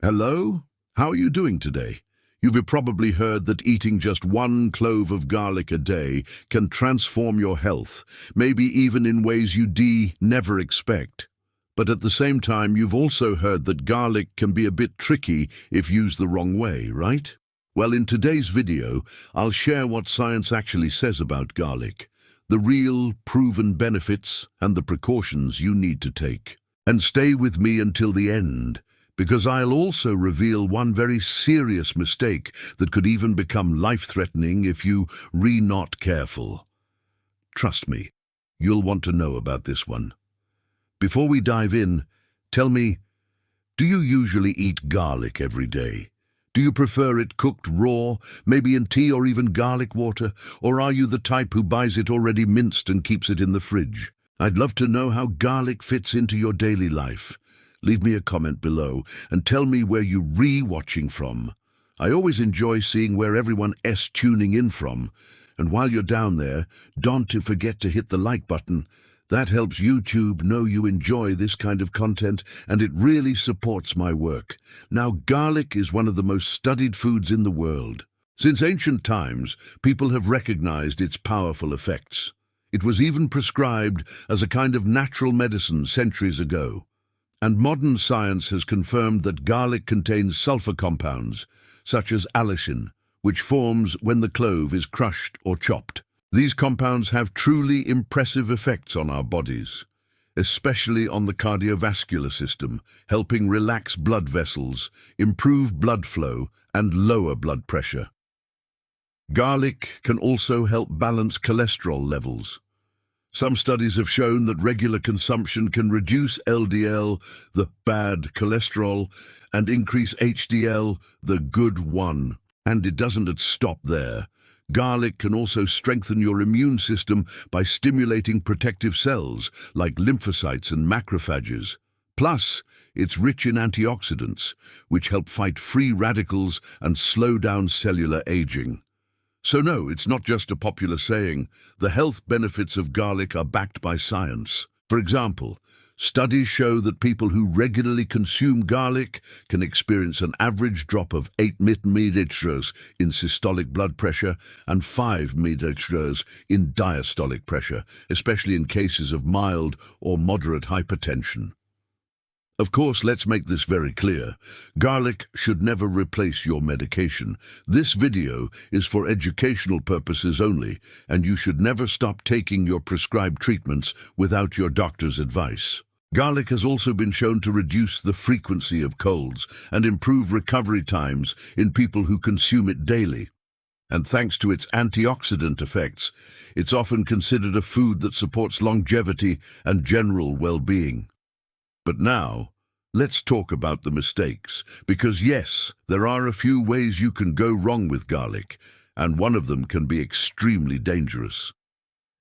Hello? How are you doing today? You've probably heard that eating just one clove of garlic a day can transform your health, maybe even in ways you never expect. But at the same time, you've also heard that garlic can be a bit tricky if used the wrong way, right? Well, in today's video, I'll share what science actually says about garlic, the real, proven benefits and the precautions you need to take. And stay with me until the end, because I'll also reveal one very serious mistake that could even become life-threatening if you're not careful. Trust me, you'll want to know about this one. Before we dive in, tell me, do you usually eat garlic every day? Do you prefer it cooked raw, maybe in tea or even garlic water? Or are you the type who buys it already minced and keeps it in the fridge? I'd love to know how garlic fits into your daily life. Leave me a comment below and tell me where you're watching from. I always enjoy seeing where everyone is tuning in from. And while you're down there, don't forget to hit the like button. That helps YouTube know you enjoy this kind of content, and it really supports my work. Now, garlic is one of the most studied foods in the world. Since ancient times, people have recognized its powerful effects. It was even prescribed as a kind of natural medicine centuries ago. And modern science has confirmed that garlic contains sulfur compounds, such as allicin, which forms when the clove is crushed or chopped. These compounds have truly impressive effects on our bodies, especially on the cardiovascular system, helping relax blood vessels, improve blood flow, and lower blood pressure. Garlic can also help balance cholesterol levels. Some studies have shown that regular consumption can reduce LDL, the bad cholesterol, and increase HDL, the good one. And it doesn't stop there. Garlic can also strengthen your immune system by stimulating protective cells like lymphocytes and macrophages. Plus, it's rich in antioxidants, which help fight free radicals and slow down cellular aging. So no, it's not just a popular saying. The health benefits of garlic are backed by science. For example, studies show that people who regularly consume garlic can experience an average drop of 8 mmHg in systolic blood pressure and 5 mmHg in diastolic pressure, especially in cases of mild or moderate hypertension. Of course, let's make this very clear. Garlic should never replace your medication. This video is for educational purposes only, and you should never stop taking your prescribed treatments without your doctor's advice. Garlic has also been shown to reduce the frequency of colds and improve recovery times in people who consume it daily. And thanks to its antioxidant effects, it's often considered a food that supports longevity and general well-being. But now, let's talk about the mistakes, because yes, there are a few ways you can go wrong with garlic, and one of them can be extremely dangerous.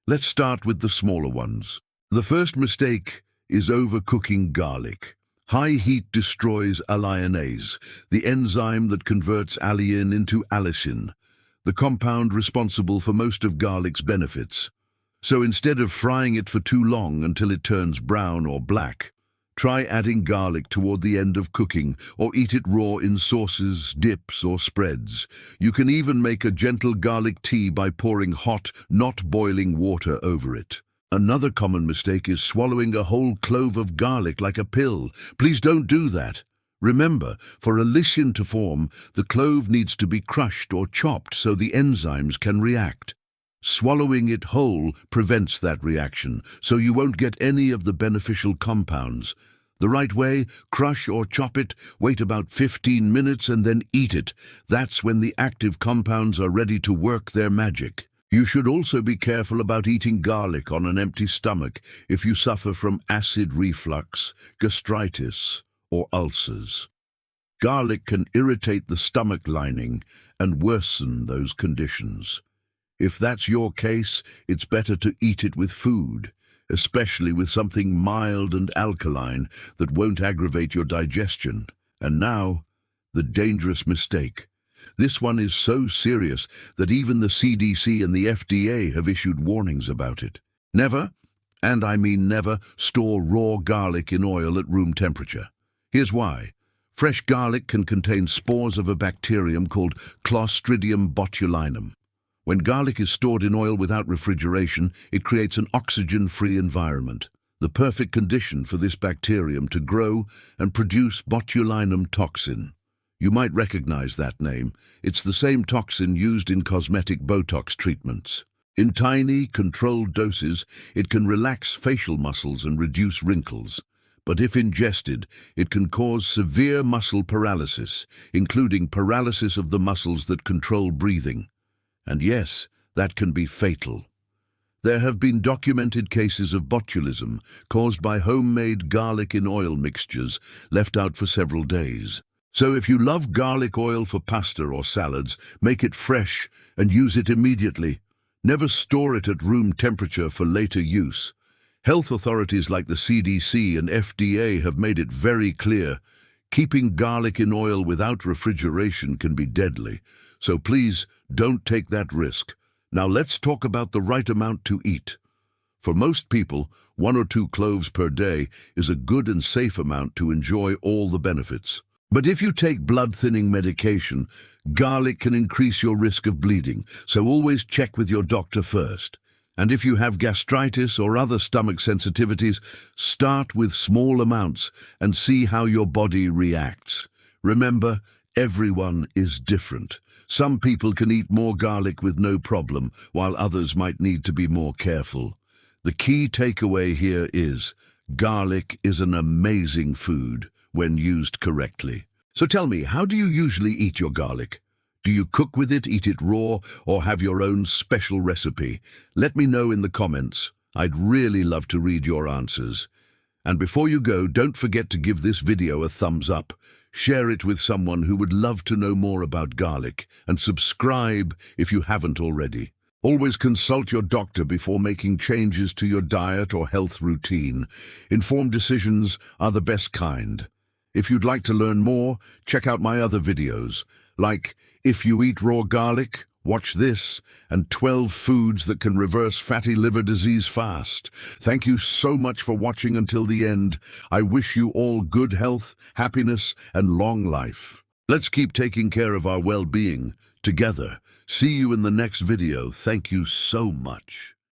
Let's start with the smaller ones. The first mistake is overcooking garlic. High heat destroys alliinase, the enzyme that converts allicin into allicin, the compound responsible for most of garlic's benefits. So instead of frying it for too long until it turns brown or black, try adding garlic toward the end of cooking, or eat it raw in sauces, dips, or spreads. You can even make a gentle garlic tea by pouring hot, not boiling water over it. Another common mistake is swallowing a whole clove of garlic like a pill. Please don't do that. Remember, for allicin to form, the clove needs to be crushed or chopped so the enzymes can react. Swallowing it whole prevents that reaction, so you won't get any of the beneficial compounds. The right way, crush or chop it, wait about 15 minutes and then eat it. That's when the active compounds are ready to work their magic. You should also be careful about eating garlic on an empty stomach if you suffer from acid reflux, gastritis, or ulcers. Garlic can irritate the stomach lining and worsen those conditions. If that's your case, it's better to eat it with food, especially with something mild and alkaline that won't aggravate your digestion. And now, the dangerous mistake. This one is so serious that even the CDC and the FDA have issued warnings about it. Never, and I mean never, store raw garlic in oil at room temperature. Here's why. Fresh garlic can contain spores of a bacterium called Clostridium botulinum. When garlic is stored in oil without refrigeration, it creates an oxygen-free environment, the perfect condition for this bacterium to grow and produce botulinum toxin. You might recognize that name. It's the same toxin used in cosmetic Botox treatments. In tiny, controlled doses, it can relax facial muscles and reduce wrinkles. But if ingested, it can cause severe muscle paralysis, including paralysis of the muscles that control breathing. And yes, that can be fatal. There have been documented cases of botulism caused by homemade garlic in oil mixtures left out for several days. So if you love garlic oil for pasta or salads, make it fresh and use it immediately. Never store it at room temperature for later use. Health authorities like the CDC and FDA have made it very clear, keeping garlic in oil without refrigeration can be deadly. So please, don't take that risk. Now let's talk about the right amount to eat. For most people, 1 or 2 cloves per day is a good and safe amount to enjoy all the benefits. But if you take blood-thinning medication, garlic can increase your risk of bleeding, so always check with your doctor first. And if you have gastritis or other stomach sensitivities, start with small amounts and see how your body reacts. Remember, everyone is different. Some people can eat more garlic with no problem, while others might need to be more careful. The key takeaway here is, garlic is an amazing food when used correctly. So tell me, how do you usually eat your garlic? Do you cook with it, eat it raw, or have your own special recipe? Let me know in the comments. I'd really love to read your answers. And before you go, don't forget to give this video a thumbs up. Share it with someone who would love to know more about garlic, and subscribe if you haven't already. Always consult your doctor before making changes to your diet or health routine. Informed decisions are the best kind. If you'd like to learn more, check out my other videos, like If You Eat Raw Garlic, Watch This, and 12 Foods That Can Reverse Fatty Liver Disease Fast. Thank you so much for watching until the end. I wish you all good health, happiness, and long life. Let's keep taking care of our well-being together. See you in the next video. Thank you so much.